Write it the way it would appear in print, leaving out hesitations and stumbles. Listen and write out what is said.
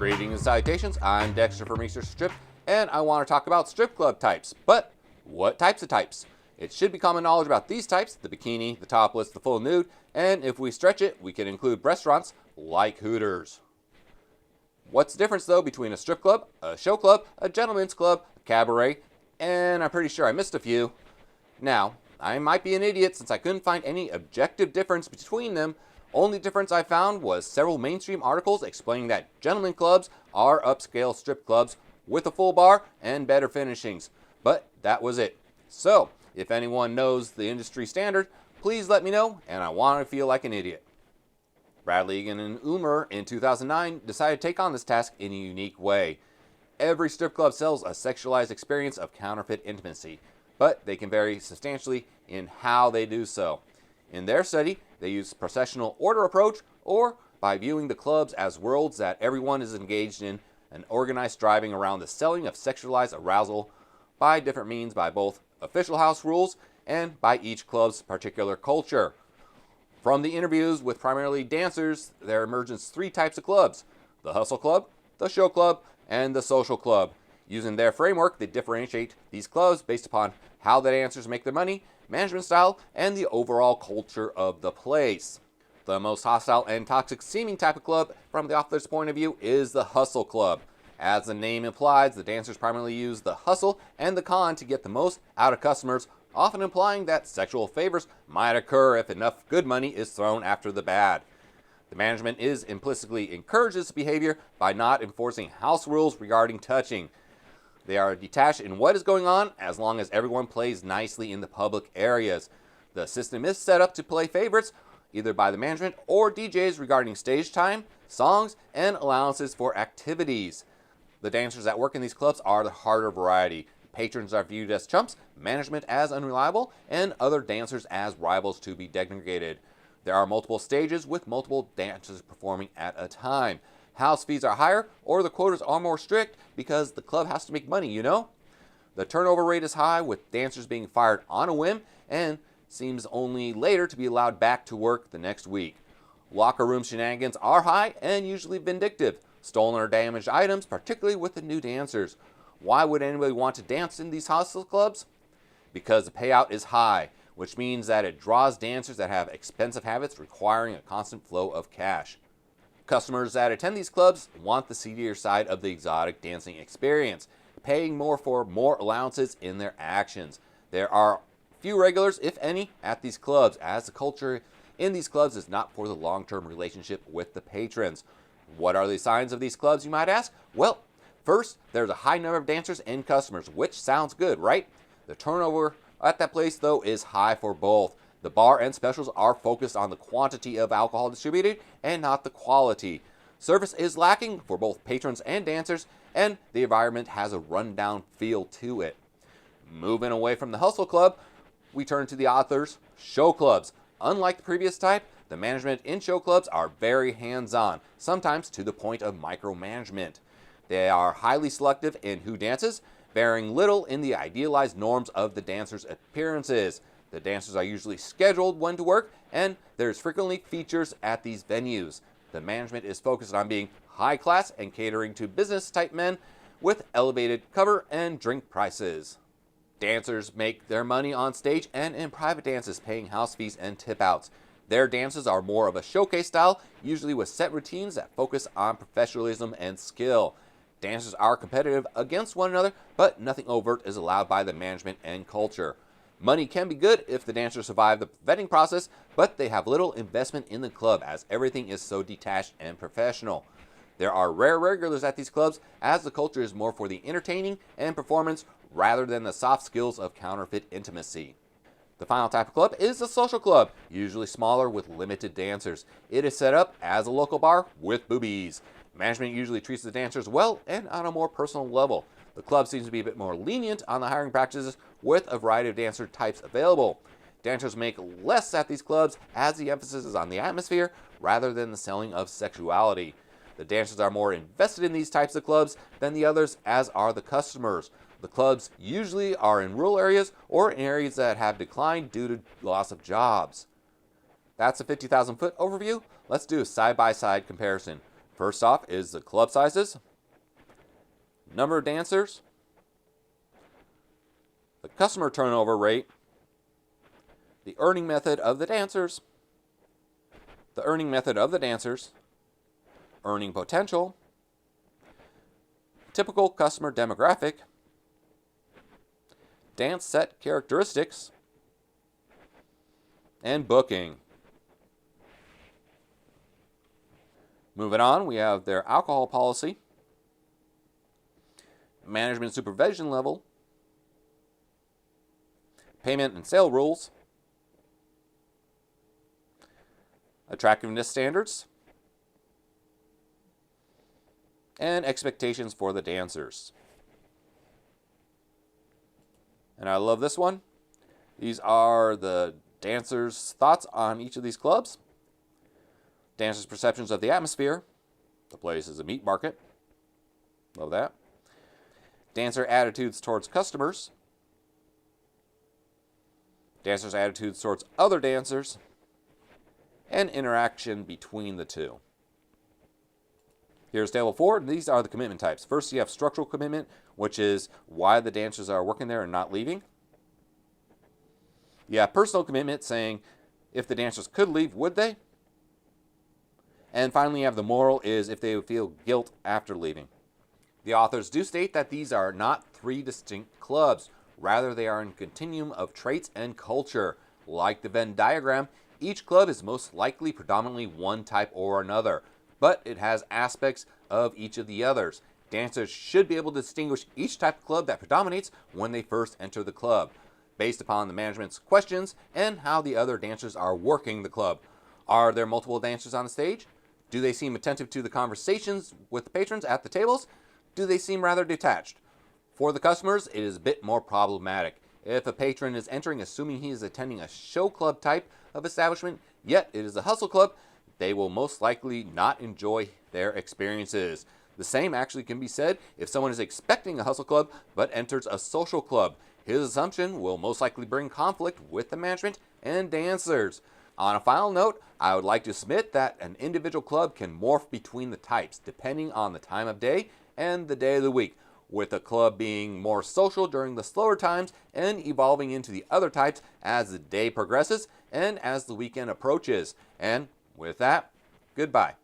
Greetings and salutations, I'm Dexter from Research Strip, and I want to talk about strip club types. But what types of types? It should be common knowledge about these types: the bikini, the topless, the full nude, and if we stretch it, we can include restaurants like Hooters. What's the difference though between a strip club, a show club, a gentleman's club, a cabaret, and I'm pretty sure I missed a few. Now, I might be an idiot since I couldn't find any objective difference between them. Only difference I found was several mainstream articles explaining that gentlemen clubs are upscale strip clubs with a full bar and better finishings. But that was it. So, if anyone knows the industry standard, please let me know, and I want to feel like an idiot. Bradley Egan and Umer in 2009 decided to take on this task in a unique way. Every strip club sells a sexualized experience of counterfeit intimacy, but they can vary substantially in how they do so. In their study, they use processional order approach, or by viewing the clubs as worlds that everyone is engaged in, an organized striving around the selling of sexualized arousal by different means, by both official house rules and by each club's particular culture. From the interviews with primarily dancers, there emerges three types of clubs: the hustle club, the show club, and the social club. Using their framework, they differentiate these clubs based upon how the dancers make their money, management style, and the overall culture of the place. The most hostile and toxic seeming type of club from the author's point of view is the hustle club. As the name implies, the dancers primarily use the hustle and the con to get the most out of customers, often implying that sexual favors might occur if enough good money is thrown after the bad. The management is implicitly encourages this behavior by not enforcing house rules regarding touching. They are detached in what is going on as long as everyone plays nicely in the public areas. The system is set up to play favorites, either by the management or DJs, regarding stage time, songs, and allowances for activities. The dancers that work in these clubs are the harder variety. Patrons are viewed as chumps, management as unreliable, and other dancers as rivals to be denigrated. There are multiple stages with multiple dancers performing at a time. House fees are higher, or the quotas are more strict because the club has to make money, you know? The turnover rate is high, with dancers being fired on a whim and seems only later to be allowed back to work the next week. Locker room shenanigans are high and usually vindictive. Stolen or damaged items, particularly with the new dancers. Why would anybody want to dance in these hustle clubs? Because the payout is high, which means that it draws dancers that have expensive habits requiring a constant flow of cash. Customers that attend these clubs want the seedier side of the exotic dancing experience, paying more for more allowances in their actions. There are few regulars, if any, at these clubs, as the culture in these clubs is not for the long-term relationship with the patrons. What are the signs of these clubs, you might ask? Well, first, there's a high number of dancers and customers, which sounds good, right? The turnover at that place, though, is high for both. The bar and specials are focused on the quantity of alcohol distributed and not the quality. Service is lacking for both patrons and dancers, and the environment has a rundown feel to it. Moving away from the hustle club, we turn to the author's show clubs. Unlike the previous type, the management in show clubs are very hands-on, sometimes to the point of micromanagement. They are highly selective in who dances, varying little in the idealized norms of the dancers' appearances. The dancers are usually scheduled when to work, and there's frequently features at these venues. The management is focused on being high class and catering to business-type men with elevated cover and drink prices. Dancers make their money on stage and in private dances, paying house fees and tip-outs. Their dances are more of a showcase style, usually with set routines that focus on professionalism and skill. Dancers are competitive against one another, but nothing overt is allowed by the management and culture. Money can be good if the dancers survive the vetting process, but they have little investment in the club as everything is so detached and professional. There are rare regulars at these clubs as the culture is more for the entertaining and performance rather than the soft skills of counterfeit intimacy. The final type of club is a social club, usually smaller with limited dancers. It is set up as a local bar with boobies. Management usually treats the dancers well and on a more personal level. The club seems to be a bit more lenient on the hiring practices with a variety of dancer types available. Dancers make less at these clubs as the emphasis is on the atmosphere rather than the selling of sexuality. The dancers are more invested in these types of clubs than the others, as are the customers. The clubs usually are in rural areas or in areas that have declined due to loss of jobs. That's a 50,000 foot overview. Let's do a side-by-side comparison. First off is the club sizes, number of dancers, the customer turnover rate, the earning method of the dancers, earning potential, typical customer demographic, dance set characteristics, and booking. Moving on, we have their alcohol policy, management supervision level, payment and sale rules, attractiveness standards, and expectations for the dancers. And I love this one. These are the dancers' thoughts on each of these clubs. Dancers' perceptions of the atmosphere. The place is a meat market. Love that. Dancer attitudes towards customers. Dancers' attitudes towards other dancers. And interaction between the two. Here's table 4. These are the commitment types. First, you have structural commitment, which is why the dancers are working there and not leaving. You have personal commitment, saying if the dancers could leave, would they? And finally, you have the moral, is if they would feel guilt after leaving. The authors do state that these are not 3 distinct clubs. Rather, they are in a continuum of traits and culture. Like the Venn diagram, each club is most likely predominantly one type or another, but it has aspects of each of the others. Dancers should be able to distinguish each type of club that predominates when they first enter the club, based upon the management's questions and how the other dancers are working the club. Are there multiple dancers on the stage? Do they seem attentive to the conversations with the patrons at the tables? Do they seem rather detached? For the customers, it is a bit more problematic. If a patron is entering assuming he is attending a show club type of establishment, yet it is a hustle club, they will most likely not enjoy their experiences. The same actually can be said if someone is expecting a hustle club but enters a social club. His assumption will most likely bring conflict with the management and dancers. On a final note, I would like to submit that an individual club can morph between the types depending on the time of day and the day of the week, with a club being more social during the slower times and evolving into the other types as the day progresses and as the weekend approaches. And with that, goodbye.